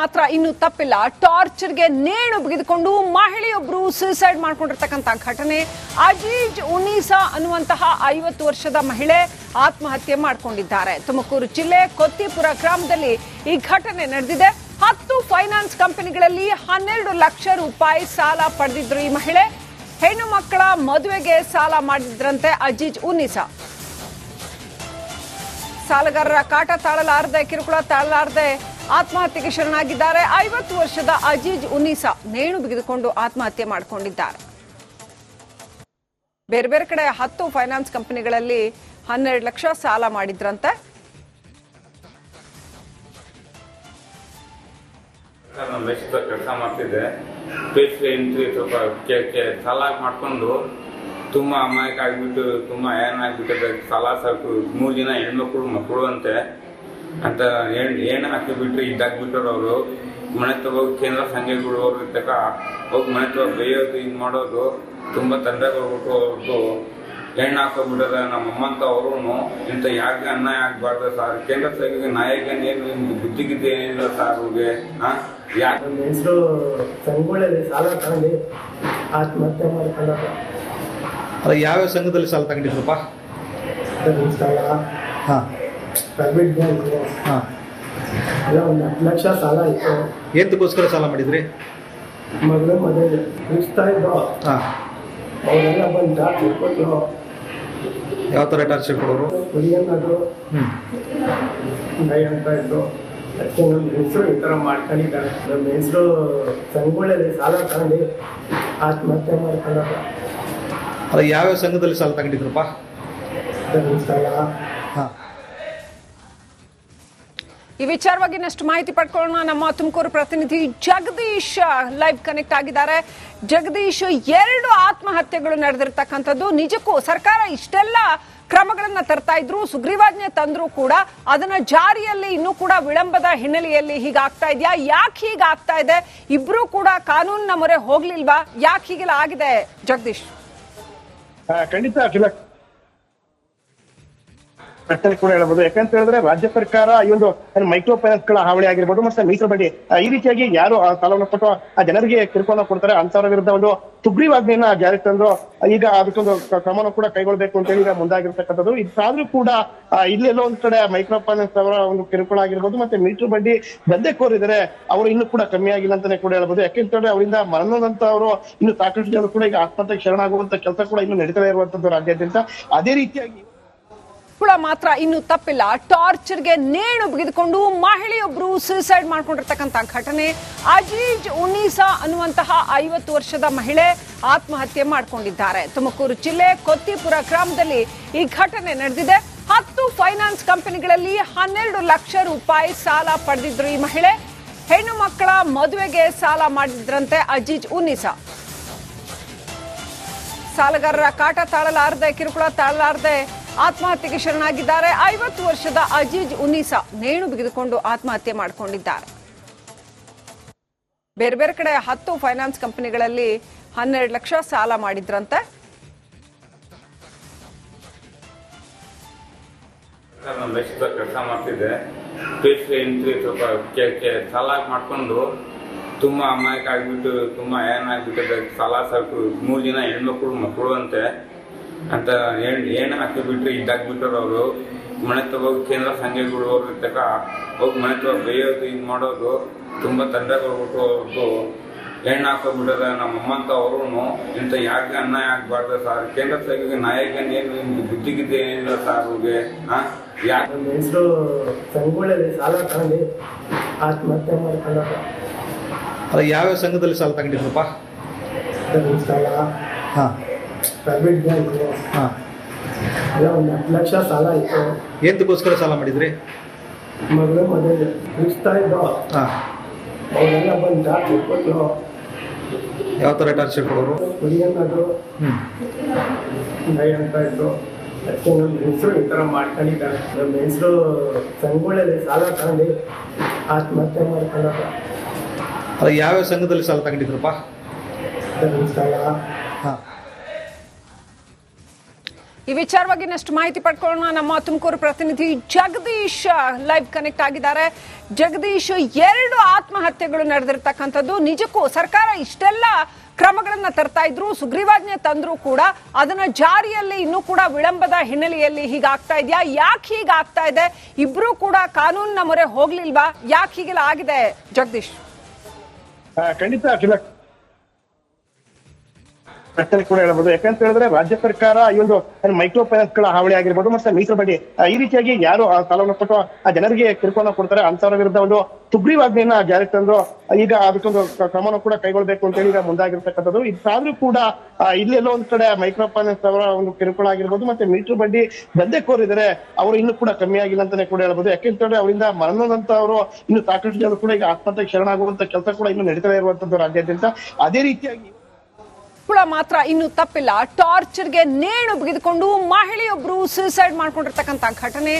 ಮಾತ್ರ ಇನ್ನು ತಪ್ಪಿಲ್ಲ. ಟಾರ್ಚರ್ಗೆ ನೇಣು ಬಿಗಿದುಕೊಂಡು ಮಹಿಳೆಯೊಬ್ಬರು ಸೂಸೈಡ್ ಮಾಡ್ಕೊಂಡಿರ್ತಕ್ಕಂಥ ಘಟನೆ. ಅಜೀಜ್ ಉನ್ನೀಸಾ ಅನ್ನುವಂತಹ 50 ವರ್ಷದ ಮಹಿಳೆ ಆತ್ಮಹತ್ಯೆ ಮಾಡಿಕೊಂಡಿದ್ದಾರೆ. ತುಮಕೂರು ಜಿಲ್ಲೆ ಕೊತ್ತಿಪುರ ಗ್ರಾಮದಲ್ಲಿ ಈ ಘಟನೆ ನಡೆದಿದೆ. 10 ಫೈನಾನ್ಸ್ ಕಂಪನಿಗಳಲ್ಲಿ 12 ಲಕ್ಷ ರೂಪಾಯಿ ಸಾಲ ಪಡೆದಿದ್ರು ಈ ಮಹಿಳೆ. ಹೆಣ್ಣು ಮಕ್ಕಳ ಮದುವೆಗೆ ಸಾಲ ಮಾಡಿದ್ರಂತೆ ಅಜೀಜ್ ಉನ್ನೀಸಾ. ಸಾಲಗಾರರ ಕಾಟ ತಾಳಲಾರದೆ, ಕಿರುಕುಳ ತಾಳಲಾರದೆ ಆತ್ಮಹತ್ಯೆಗೆ ಶರಣಾಗಿದ್ದಾರೆ. 50 ವರ್ಷದ ಅಜೀಜ್ ಉನ್ನೀಸಾ ನೇಣು ಬಿಗಿದುಕೊಂಡು ಆತ್ಮಹತ್ಯೆ ಮಾಡಿಕೊಂಡಿದ್ದಾರೆ. ಬೇರೆ ಬೇರೆ ಕಡೆ 10 ಫೈನಾನ್ಸ್ ಕಂಪನಿಗಳಲ್ಲಿ 12 ಲಕ್ಷ ಸಾಲ ಮಾಡಿದ್ರಂತೆ. ಕೆಲಸ ಮಾಡ್ತಿದ್ದೆ. ಎಂಟ್ರಿ ಸ್ವಲ್ಪ ಸಾಲ ಮಾಡ್ಕೊಂಡು ತುಂಬ ಅಮಾಯಕ ಆಗಿಬಿಟ್ಟು ತುಂಬ ಏನಾಗ್ಬಿಟ್ಟಿದೆ. ಸಾಲ ಸಾಕು 3 ಜನ ಮಕ್ಕಳು ಅಂತೆ ಅಂತ ಏನ ಹಾಕಿಬಿಟ್ರು ಇದಾಗ್ಬಿಟ್ಟರು. ಅವರು ಮನೆ ಹೋಗಿ ಕೇಂದ್ರ ಸಂಘಗಳು ಅವ್ರ ಹೋಗಿ ಮನೆ ಬೇಯೋದು ಇದು ಮಾಡೋದು ತುಂಬ ತೊಂದರೆ ಹೋಗ್ಬಿಟ್ಟು ಅವ್ರದ್ದು ಹೆಣ್ಣು ಹಾಕೋಗ್ಬಿಟ್ಟದ. ನಮ್ಮಮ್ಮಂತ ಅವರು ಇಂಥ ಯಾಕೆ ಅನ್ಯಾಯ ಆಗ್ಬಾರ್ದು ಸರ್. ಕೇಂದ್ರ ಸಂಘಕ್ಕೆ ನಾಯಕನೇನು ಬುದ್ಧಿಗಿದ್ದೆ ಏನಿಲ್ಲ ಸರ್ ಅವ್ರಿಗೆ. ಯಾಕೆ ನಮ್ಮ ಹೆಸರು ಸಂಗೊಳ್ಳಿ ಸಾಲ ತಗೊಂಡು ಆತ್ಮಹತ್ಯೆ ಮಾಡ್ಕೊಂಡ. ಅಲ್ಲ, ಯಾವ್ಯಾವ ಸಂಘದಲ್ಲಿ ಸಾಲ ತಗೊಂಡಿದ್ರಪ್ಪ? ಸಾಲ ಪ್ರೈವೇಟ್ ಬ್ಯಾಂಕ್ ಎಲ್ಲ ಒಂದು 10 ಲಕ್ಷ ಸಾಲ ಇತ್ತು. ಎಂತಕ್ಕೋಸ್ಕರ ಸಾಲ ಮಾಡಿದ್ರಿ? ಮಗಳು ಮದುವೆ ಮುಗಿಸ್ತಾ ಇದ್ದೋ. ಅವರೆಲ್ಲ ಬಂದು ಟಾರ್ಚರ್ ಕೊಟ್ಟರು. ಯಾವ ಥರ ಟಾರ್ಚರ್ ಕೊಡೋರು? ಕುಡಿಯೋದು ಗೈ ಅಂತ ಇದ್ರು. ಅದಕ್ಕೆ ನಮ್ಮ ಹೆಸರು ಈ ಥರ ಮಾಡ್ಕೊಂಡಿದ್ದಾರೆ. ನಮ್ಮ ಹೆಸರು ಸಂಗೊಳ್ಳಿ ಸಾಲ ತಗೊಂಡು ಆತ್ಮಹತ್ಯೆ ಮಾಡ್ಕೊಂಡ. ಅಲ್ಲ, ಯಾವ್ಯಾವ ಸಂಘದಲ್ಲಿ ಸಾಲ ತಗೊಂಡಿದ್ರಪ್ಪ? ಈ ವಿಚಾರವಾಗಿ ಇನ್ನಷ್ಟು ಮಾಹಿತಿ ಪಡ್ಕೊಳ್ಳೋಣ. ನಮ್ಮ ತುಮಕೂರು ಪ್ರತಿನಿಧಿ ಜಗದೀಶ್ ಲೈವ್ ಕನೆಕ್ಟ್ ಆಗಿದ್ದಾರೆ. ಜಗದೀಶ್, 2 ಆತ್ಮಹತ್ಯೆಗಳು ನಡೆದಿರ್ತಕ್ಕಂಥದ್ದು. ನಿಜಕ್ಕೂ ಸರ್ಕಾರ ಇಷ್ಟೆಲ್ಲ ಕ್ರಮಗಳನ್ನ ತರ್ತಾ ಇದ್ರು, ಸುಗ್ರೀವಾಜ್ಞೆ ತಂದ್ರು ಕೂಡ ಅದನ್ನ ಜಾರಿಯಲ್ಲಿ ಇನ್ನೂ ಕೂಡ ವಿಳಂಬದ ಹಿನ್ನೆಲೆಯಲ್ಲಿ ಹೀಗಾಗ್ತಾ ಇದೆಯಾ? ಯಾಕೆ ಹೀಗಾಗ್ತಾ ಇದೆ? ಇಬ್ರು ಕೂಡ ಕಾನೂನಿನ ಮೊರೆ ಹೋಗ್ಲಿಲ್ವಾ? ಯಾಕೆ ಹೀಗೆಲ್ಲ ಆಗಿದೆ ಜಗದೀಶ್? ಖಂಡಿತ ಕೂಡ ಹೇಳ್ಬೋದು. ಯಾಕಂತ ಹೇಳಿದ್ರೆ ರಾಜ್ಯ ಸರ್ಕಾರ ಈ ಒಂದು ಮೈಕ್ರೋ ಫೈನಾನ್ಸ್ ಗಳ ಹಾವಳಿ ಆಗಿರ್ಬೋದು ಮತ್ತೆ ಮೀಟರ್ ಬಡ್ಡಿ ಈ ರೀತಿಯಾಗಿ ಯಾರು ಸಾಲವನ್ನು ಕೊಟ್ಟು ಆ ಜನರಿಗೆ ಕಿರುಕುಳ ಕೊಡ್ತಾರೆ ಅಂತವರ ವಿರುದ್ಧ ಒಂದು ಸುಗ್ರೀವಾಜ್ಞೆಯನ್ನ ಜಾರಿ ತಂದು ಈಗ ಅದಕ್ಕೊಂದು ಕ್ರಮವನ್ನು ಕೂಡ ಕೈಗೊಳ್ಳಬೇಕು ಅಂತ ಹೇಳಿ ಈಗ ಮುಂದಾಗಿರ್ತಕ್ಕಂಥದ್ದು. ಇದಾದ್ರೂ ಕೂಡ ಇಲ್ಲೆಲ್ಲೋ ಒಂದ್ ಕಡೆ ಮೈಕ್ರೋ ಫೈನಾನ್ಸ್ ಅವರ ಒಂದು ಕಿರುಕುಳ ಆಗಿರ್ಬೋದು ಮತ್ತೆ ಮೀಟರ್ ಬಡ್ಡಿ ದಂಧೆಕೋರಿದ್ದಾರೆ ಅವರು ಇನ್ನೂ ಕೂಡ ಕಮ್ಮಿ ಆಗಿಲ್ಲ ಅಂತಾನೆ ಕೂಡ ಹೇಳ್ಬೋದು. ಯಾಕೆಂತಂದ್ರೆ ಅವರಿಂದ ಮರಣದಂತವರು ಇನ್ನು ಸಾಕಷ್ಟು ಜನ ಕೂಡ ಈಗ ಆತ್ಮಹತ್ಯೆಗೆ ಶರಣಾಗುವಂತ ಕೆಲಸ ಕೂಡ ಇನ್ನು ನಡೀತಾ ಇರುವಂತದ್ದು ರಾಜ್ಯಾದ್ಯಂತ. ಅದೇ ರೀತಿಯಾಗಿ ಮಾತ್ರ ಇನ್ನು ತಪ್ಪಿಲ್ಲ. ಟಾರ್ಚರ್ಗೆ ನೇಣು ಬಿಗಿದುಕೊಂಡು ಮಹಿಳೆಯೊಬ್ಬರು ಸೂಸೈಡ್ ಮಾಡ್ಕೊಂಡಿರ್ತಕ್ಕಂಥ ಘಟನೆ. ಅಜೀಜ್ ಉನ್ನೀಸಾ ಅನ್ನುವಂತಹ 50 ವರ್ಷದ ಮಹಿಳೆ ಆತ್ಮಹತ್ಯೆ ಮಾಡಿಕೊಂಡಿದ್ದಾರೆ. ತುಮಕೂರು ಜಿಲ್ಲೆ ಕೊತ್ತಿಪುರ ಗ್ರಾಮದಲ್ಲಿ ಈ ಘಟನೆ ನಡೆದಿದೆ. 10 ಫೈನಾನ್ಸ್ ಕಂಪನಿಗಳಲ್ಲಿ 12 ಲಕ್ಷ ರೂಪಾಯಿ ಸಾಲ ಪಡೆದಿದ್ರು ಈ ಮಹಿಳೆ. ಹೆಣ್ಣು ಮಕ್ಕಳ ಮದುವೆಗೆ ಸಾಲ ಮಾಡಿದ್ರಂತೆ ಅಜೀಜ್ ಉನ್ನೀಸಾ. ಸಾಲಗಾರರ ಕಾಟ ತಾಳಲಾರದೆ, ಕಿರುಕುಳ ತಾಳಲಾರದೆ ಆತ್ಮಹತ್ಯೆಗೆ ಶರಣಾಗಿದ್ದಾರೆ. 50 ವರ್ಷದ ಅಜೀಜ್ ಉನ್ನೀಸಾ ನೇಣು ಬಿಗಿದುಕೊಂಡು ಆತ್ಮಹತ್ಯೆ ಮಾಡಿಕೊಂಡಿದ್ದಾರೆ. ಬೇರೆ ಬೇರೆ ಕಡೆ 10 ಫೈನಾನ್ಸ್ ಕಂಪನಿಗಳಲ್ಲಿ 12 ಲಕ್ಷ ಸಾಲ ಮಾಡಿದ್ರಂತೆ. ಕೆಲಸ ಮಾಡ್ತಿದ್ದೆ. ಎಂಟ್ರಿ ಸ್ವಲ್ಪ ಸಾಲ ಮಾಡ್ಕೊಂಡು ತುಂಬ ಅಮಾಯಕ ಆಗಿಬಿಟ್ಟು ತುಂಬ ಏನಾಗ್ಬಿಟ್ಟಿದೆ. ಸಾಲ ಸಾಕು 3 ಜನ ಮಕ್ಕಳು ಅಂತೆ ಅಂತ ಏನ ಹಾಕಿಬಿಟ್ರು ಇದಾಗ್ಬಿಟ್ಟರು. ಅವರು ಮನೆ ಹೋಗಿ ಕೇಂದ್ರ ಸಂಘಗಳು ಅವ್ರ ಹೋಗಿ ಮನೆ ಬೇಯೋದು ಇದು ಮಾಡೋದು ತುಂಬ ತೊಂದರೆ ಹೋಗ್ಬಿಟ್ಟು ಅವ್ರದ್ದು ಹೆಣ್ಣು ಹಾಕೋಗ್ಬಿಟ್ಟದ. ನಮ್ಮಮ್ಮಂತ ಅವರು ಇಂಥ ಯಾಕೆ ಅನ್ಯಾಯ ಆಗ್ಬಾರ್ದು ಸರ್. ಕೇಂದ್ರ ಸಂಘಕ್ಕೆ ನಾಯಕನೇನು ಬುದ್ಧಿಗಿದ್ದೆ ಏನಿಲ್ಲ ಸರ್ ಅವ್ರಿಗೆ. ಯಾಕೆ ನಮ್ಮ ಹೆಸರು ಸಂಗೊಳ್ಳಿ ಸಾಲ ತಗೊಂಡು ಆತ್ಮಹತ್ಯೆ ಮಾಡ್ಕೊಂಡ. ಅಲ್ಲ, ಯಾವ್ಯಾವ ಸಂಘದಲ್ಲಿ ಸಾಲ ತಗೊಂಡಿದ್ರಪ್ಪ? ಸಾಲ ಪ್ರೈವೇಟ್ ಬ್ಯಾಂಕ್ ಎಲ್ಲ ಒಂದು 10 ಲಕ್ಷ ಸಾಲ ಇತ್ತು. ಎಂತಕ್ಕೋಸ್ಕರ ಸಾಲ ಮಾಡಿದ್ರಿ? ಮಗಳು ಮದುವೆ ಮುಗಿಸ್ತಾ ಇದ್ದೋ. ಅವರೆಲ್ಲ ಬಂದು ಟಾರ್ಚರ್ ಕೊಟ್ಟರು. ಯಾವ ಥರ ಟಾರ್ಚರ್ ಕೊಡೋರು? ಕುಡಿಯೋದು ಗೈ ಅಂತ ಇದ್ರು. ಅದಕ್ಕೆ ನಮ್ಮ ಹೆಸರು ಈ ಥರ ಮಾಡ್ಕೊಂಡಿದ್ದಾರೆ. ನಮ್ಮ ಹೆಸರು ಸಂಗೊಳ್ಳಿ ಸಾಲ ತಗೊಂಡು ಆತ್ಮಹತ್ಯೆ ಮಾಡ್ಕೊಂಡ. ಅಲ್ಲ, ಯಾವ್ಯಾವ ಸಂಘದಲ್ಲಿ ಸಾಲ ತಗೊಂಡಿದ್ರಪ್ಪ? ಸಾಲ ಈ ವಿಚಾರವಾಗಿ ಇನ್ನಷ್ಟು ಮಾಹಿತಿ ಪಡ್ಕೊಳ್ಳೋಣ. ನಮ್ಮ ತುಮಕೂರು ಪ್ರತಿನಿಧಿ ಜಗದೀಶ್ ಲೈವ್ ಕನೆಕ್ಟ್ ಆಗಿದ್ದಾರೆ. ಜಗದೀಶ್, 2 ಆತ್ಮಹತ್ಯೆಗಳು ನಡೆದಿರ್ತಕ್ಕಂಥದ್ದು. ನಿಜಕ್ಕೂ ಸರ್ಕಾರ ಇಷ್ಟೆಲ್ಲ ಕ್ರಮಗಳನ್ನ ತರ್ತಾ ಇದ್ರು, ಸುಗ್ರೀವಾಜ್ಞೆ ತಂದ್ರು ಕೂಡ ಅದನ್ನ ಜಾರಿಯಲ್ಲಿ ಇನ್ನೂ ಕೂಡ ವಿಳಂಬದ ಹಿನ್ನೆಲೆಯಲ್ಲಿ ಹೀಗಾಗ್ತಾ ಇದೆಯಾ? ಯಾಕೆ ಹೀಗಾಗ್ತಾ ಇದೆ? ಇಬ್ರು ಕೂಡ ಕಾನೂನಿನ ಮೊರೆ ಹೋಗ್ಲಿಲ್ವಾ? ಯಾಕೆ ಹೀಗೆಲ್ಲ ಆಗಿದೆ ಜಗದೀಶ್? ಖಂಡಿತ ಪ್ರಶ್ನೆ ಕೂಡ ಹೇಳ್ಬೋದು. ಯಾಕಂತ ಹೇಳಿದ್ರೆ ರಾಜ್ಯ ಸರ್ಕಾರ ಈ ಒಂದು ಮೈಕ್ರೋ ಫೈನಾನ್ಸ್ ಗಳ ಹಾವಳಿ ಆಗಿರ್ಬೋದು ಮತ್ತೆ ಮೀಟರ್ ಬಡ್ಡಿ ಈ ರೀತಿಯಾಗಿ ಯಾರು ಸಾಲವನ್ನು ಕೊಟ್ಟು ಆ ಜನರಿಗೆ ಕಿರುಕುಳ ಕೊಡ್ತಾರೆ ಅಂತವರ ವಿರುದ್ಧ ಒಂದು ಸುಗ್ರೀವಾಜ್ಞೆಯನ್ನ ಜಾರಿಗೆ ತಂದು ಈಗ ಅದಕ್ಕೊಂದು ಕ್ರಮವನ್ನು ಕೂಡ ಕೈಗೊಳ್ಬೇಕು ಅಂತ ಹೇಳಿ ಈಗ ಮುಂದಾಗಿರ್ತಕ್ಕಂಥದ್ದು. ಇದಾದ್ರೂ ಕೂಡ ಇಲ್ಲೆಲ್ಲೋ ಒಂದ್ ಕಡೆ ಮೈಕ್ರೋ ಫೈನಾನ್ಸ್ ಅವರ ಒಂದು ಕಿರುಕುಳ ಆಗಿರ್ಬೋದು ಮತ್ತೆ ಮೀಟರ್ ಬಡ್ಡಿ ದಂಧೆಕೋರಿದ್ದಾರೆ ಅವರು ಇನ್ನೂ ಕೂಡ ಕಮ್ಮಿ ಆಗಿಲ್ಲ ಅಂತಾನೆ ಕೂಡ ಹೇಳ್ಬೋದು. ಯಾಕೆಂತಂದ್ರೆ ಅವರಿಂದ ಮರಣದಂತವರು ಇನ್ನು ಸಾಕಷ್ಟು ಜನರು ಕೂಡ ಈಗ ಆತ್ಮಹತ್ಯೆಗೆ ಶರಣಾಗುವಂತ ಕೆಲಸ ಕೂಡ ಇನ್ನು ನಡೀತಾ ಇರುವಂತದ್ದು ರಾಜ್ಯಾದ್ಯಂತ. ಅದೇ ರೀತಿಯಾಗಿ ಮಾತ್ರ ಇನ್ನು ತಪ್ಪಿಲ್ಲ. ಟಾರ್ಚರ್ಗೆ ನೇಣು ಬಿಗಿದುಕೊಂಡು ಮಹಿಳೆಯೊಬ್ಬರು ಸೂಸೈಡ್ ಮಾಡ್ಕೊಂಡಿರ್ತಕ್ಕಂಥ ಘಟನೆ.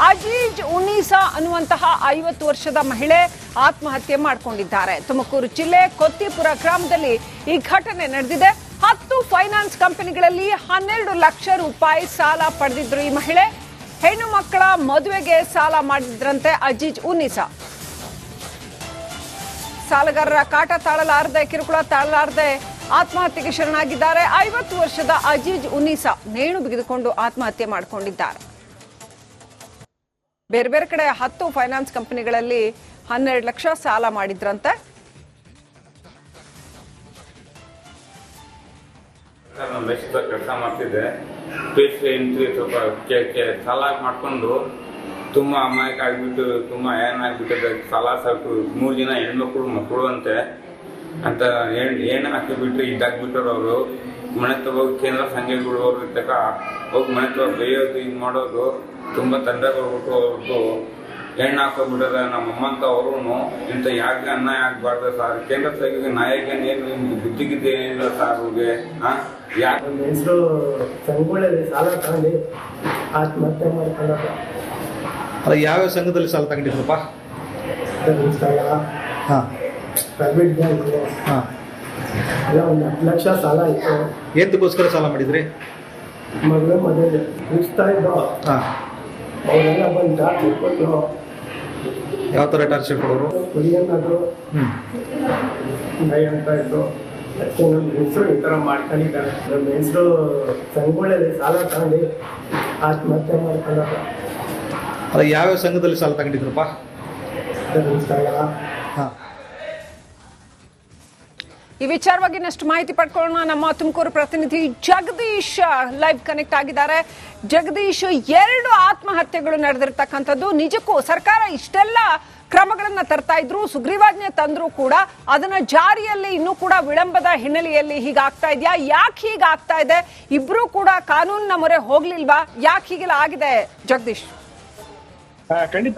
ಅಜೀಜ್ ಉನ್ನೀಸಾ ಅನ್ನುವಂತಹ 50 ವರ್ಷದ ಮಹಿಳೆ ಆತ್ಮಹತ್ಯೆ ಮಾಡ್ಕೊಂಡಿದ್ದಾರೆ. ತುಮಕೂರು ಜಿಲ್ಲೆ ಕೊತ್ತಿಪುರ ಗ್ರಾಮದಲ್ಲಿ ಈ ಘಟನೆ ನಡೆದಿದೆ. 10 ಫೈನಾನ್ಸ್ ಕಂಪನಿಗಳಲ್ಲಿ 12 ಲಕ್ಷ ರೂಪಾಯಿ ಸಾಲ ಪಡೆದಿದ್ರು ಈ ಮಹಿಳೆ. ಹೆಣ್ಣು ಮಕ್ಕಳ ಮದುವೆಗೆ ಸಾಲ ಮಾಡಿದ್ರಂತೆ ಅಜೀಜ್ ಉನ್ನೀಸಾ. ಸಾಲಗಾರರ ಕಾಟ ತಾಳಲಾರದೆ, ಕಿರುಕುಳ ತಾಳಲಾರದೆ ಆತ್ಮಹತ್ಯೆಗೆ ಶರಣಾಗಿದ್ದಾರೆ. 50 ವರ್ಷದ ಅಜೀಜ್ ಉನ್ನೀಸಾ ನೇಣು ಬಿಗಿದುಕೊಂಡು ಆತ್ಮಹತ್ಯೆ ಮಾಡಿಕೊಂಡಿದ್ದಾರೆ. ಬೇರೆ ಬೇರೆ ಕಡೆ 10 ಫೈನಾನ್ಸ್ ಕಂಪನಿಗಳಲ್ಲಿ 12 ಲಕ್ಷ ಸಾಲ ಮಾಡಿದ್ರಂತೆ. ಕೆಲಸ ಮಾಡ್ತಿದ್ದೆ. ಫೀಸ್ ಎಂಟ್ರಿ ಸ್ವಲ್ಪ ಸಾಲ ಮಾಡ್ಕೊಂಡು ತುಂಬಾ ಅಮಾಯಕ ಆಗ್ಬಿಟ್ಟು ತುಂಬಾ ಏನಾಗ್ಬಿಟ್ಟಿದೆ. ಸಾಲ ಸ್ವಲ್ಪ 3 ಜನ ಹೆಣ್ಮಕ್ಳು ಅಂತೆ ಅಂತ ಏನ್ ಹಾಕಿಬಿಟ್ರು ಇದಾಗ್ಬಿಟ್ಟರು. ಅವರು ಮನೆ ಹೋಗಿ ಕೇಂದ್ರ ಸಂಘಗಳು ತಕ ಹೋಗಿ ಮನೆ ಬೇಯೋದು ಇದು ಮಾಡೋದು ತುಂಬಾ ತೊಂದರೆ ಬರ್ಬಿಟ್ಟು ಅವ್ರದ್ದು ಹೆಣ್ಣು ಹಾಕೋಬಿಟ್ಟಾರೆ. ನಮ್ಮಮ್ಮ ಅಂತ ಅವರು ಇಂಥ ಯಾಕೆ ಅನ್ಯಾಯ ಆಗ್ಬಾರ್ದು ಸರ್. ಕೇಂದ್ರ ಸಂಘಕ್ಕೆ ನಾಯಕನೇನು ಬುದ್ಧಿಗಿದ್ದೆ ಏನಿಲ್ಲ ಸರ್ ಅವ್ರಿಗೆ. ಯಾಕೆ ಹೆಸರು ಸಂಘಗಳಲ್ಲಿ ಸಾಲ ತಗೊಂಡು ಆತ್ಮಹತ್ಯೆ ಮಾಡ್ಕೊಳ್ಳೋದು. ಅಲ್ಲ, ಯಾವ್ಯಾವ ಸಂಘದಲ್ಲಿ ಸಾಲ ತಗೊಂಡಿದ್ರಪ್ಪ? ಹಾಂ, ಪ್ರೈವೇಟ್ ಬ್ಯಾಂಕ್ ಹಾಂ, ಎಲ್ಲ 1 ಲಕ್ಷ ಸಾಲ ಇತ್ತು. ಎಂತಕ್ಕೋಸ್ಕರ ಸಾಲ ಮಾಡಿದ್ರಿ? ಮದುವೆ ಇಸ್ತಾ ಇದ್ದೋ ಹಾಂ. ಅವರೆಲ್ಲ ಬಂದು ಟಾರ್ಚರ್ ಕೊಟ್ಟು ಯಾವ ಥರ ಟಾರ್ಚರ್ ಕೊಡೋರು? ಕುಡಿಯೋದು ಹ್ಞೂ, ಅಂತ ಇತ್ತು. ಅದಕ್ಕೆ ನಮ್ಮ ಹೆಸರು ಈ ಥರ ಮಾಡ್ಕೊಂಡಿದ್ದಾರೆ. ನಮ್ಮ ಹೆಸರು ಸಂಘಗಳಲ್ಲಿ ಸಾಲ ತಗೊಂಡು ಆತ್ಮಹತ್ಯೆ ಮಾಡ್ಕೊಳ್ಳೋದು. ಅಲ್ಲ, ಯಾವ್ಯಾವ ಸಂಘದಲ್ಲಿ ಸಾಲ ತಗೊಂಡಿದ್ರಪ್ಪ? ಹಾಂ. ಈ ವಿಚಾರವಾಗಿ ಇನ್ನಷ್ಟು ಮಾಹಿತಿ ಪಡ್ಕೊಳ್ಳೋಣ. ನಮ್ಮ ತುಮಕೂರು ಪ್ರತಿನಿಧಿ ಜಗದೀಶ್ ಲೈವ್ ಕನೆಕ್ಟ್ ಆಗಿದ್ದಾರೆ. ಜಗದೀಶ್, 2 ಆತ್ಮಹತ್ಯೆಗಳು ನಡೆದಿರ್ತಕ್ಕಂಥದ್ದು. ನಿಜಕ್ಕೂ ಸರ್ಕಾರ ಇಷ್ಟೆಲ್ಲ ಕ್ರಮಗಳನ್ನ ತರ್ತಾ ಇದ್ರು, ಸುಗ್ರೀವಾಜ್ಞೆ ತಂದ್ರು ಕೂಡ ಅದನ್ನ ಜಾರಿಯಲ್ಲಿ ಇನ್ನೂ ಕೂಡ ವಿಳಂಬದ ಹಿನ್ನೆಲೆಯಲ್ಲಿ ಹೀಗಾಗ್ತಾ ಇದೆಯಾ? ಯಾಕೆ ಹೀಗಾಗ್ತಾ ಇದೆ? ಇಬ್ರು ಕೂಡ ಕಾನೂನಿನ ಮೊರೆ ಹೋಗ್ಲಿಲ್ವಾ? ಯಾಕೆ ಹೀಗೆಲ್ಲ ಆಗಿದೆ ಜಗದೀಶ್? ಖಂಡಿತ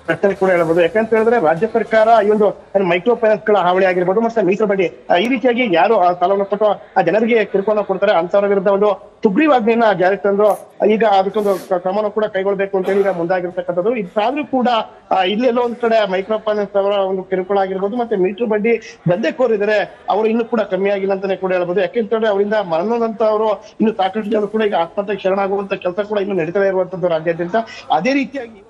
ಪ್ರಶ್ನೆ ಕೂಡ ಹೇಳ್ಬೋದು. ಯಾಕಂತ ಹೇಳಿದ್ರೆ ರಾಜ್ಯ ಸರ್ಕಾರ ಈ ಒಂದು ಮೈಕ್ರೋ ಫೈನಾನ್ಸ್ ಗಳ ಹಾವಳಿ ಆಗಿರ್ಬೋದು ಮತ್ತೆ ಮೀಟರ್ ಬಡ್ಡಿ ಈ ರೀತಿಯಾಗಿ ಯಾರು ಸಾಲವನ್ನು ಕೊಟ್ಟು ಆ ಜನರಿಗೆ ಕಿರುಕುಳ ಕೊಡ್ತಾರೆ ಅಂತವರ ವಿರುದ್ಧ ಒಂದು ಸುಗ್ರೀವಾಜ್ಞೆಯನ್ನ ಜಾರಿಗೆ ತಂದು ಈಗ ಅದಕ್ಕೊಂದು ಕ್ರಮವನ್ನು ಕೂಡ ಕೈಗೊಳ್ಬೇಕು ಅಂತ ಹೇಳಿ ಈಗ ಮುಂದಾಗಿರ್ತಕ್ಕಂಥದ್ದು. ಇದಾದ್ರೂ ಕೂಡ ಇಲ್ಲೆಲ್ಲೋ ಒಂದ್ ಕಡೆ ಮೈಕ್ರೋ ಫೈನಾನ್ಸ್ ಅವರ ಒಂದು ಕಿರುಕುಳ ಆಗಿರ್ಬೋದು ಮತ್ತೆ ಮೀಟರ್ ಬಡ್ಡಿ ದಂಧೆಕೋರಿದ್ದಾರೆ ಅವರು ಇನ್ನೂ ಕೂಡ ಕಮ್ಮಿ ಆಗಿಲ್ಲ ಅಂತಾನೆ ಕೂಡ ಹೇಳ್ಬೋದು. ಯಾಕೆಂತಂದ್ರೆ ಅವರಿಂದ ಮರಣದಂತವರು ಇನ್ನು ಸಾಕಷ್ಟು ಜನರು ಕೂಡ ಈಗ ಆತ್ಮಹತ್ಯೆಗೆ ಶರಣಾಗುವಂತ ಕೆಲಸ ಕೂಡ ಇನ್ನು ನಡೀತಾ ಇರುವಂತದ್ದು ರಾಜ್ಯಾದ್ಯಂತ. ಅದೇ ರೀತಿಯಾಗಿ